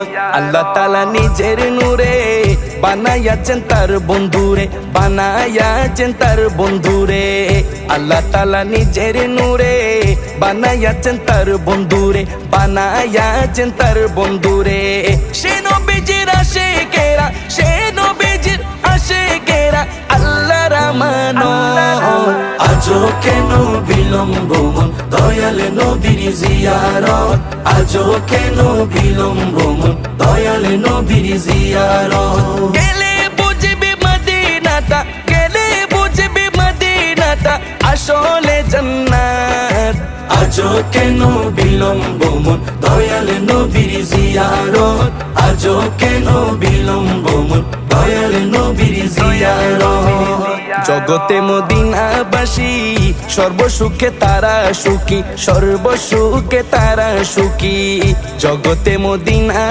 আল্লাহ তাআলা নিজের নূরে বানাইয়াছেন তার বন্ধুরে, বানাইয়াছেন তার বন্ধুরে। আল্লাহ তাআলা নিজের নূরে বানাইয়াছেন তার বন্ধুরে, বানাইয়াছেন তার বন্ধুরে। সে নবীজির আশিকেরা, সে নবীজির আশিকেরা আল্লাহর আমানত। আজও কেন বিলম্ব মন দয়াল নবীর জিয়ারত, আজও কেন বিলম্ব মন দয়াল নবীর জিয়ারত। গেলে বুঝবি মদিনাটা, গেলে বুঝবি মদিনাটা আসলে জান্নাত। আজও কেন বিলম্ব মন দয়াল নবীর জিয়ারত, আজও কেন বিলম্ব মন দয়াল নবীর জিয়ারত। জগতে মদিনাবাসী সর্বসুখে তারা সুখী, সর্বসুখে তারা সুখী। জগতে মদিনা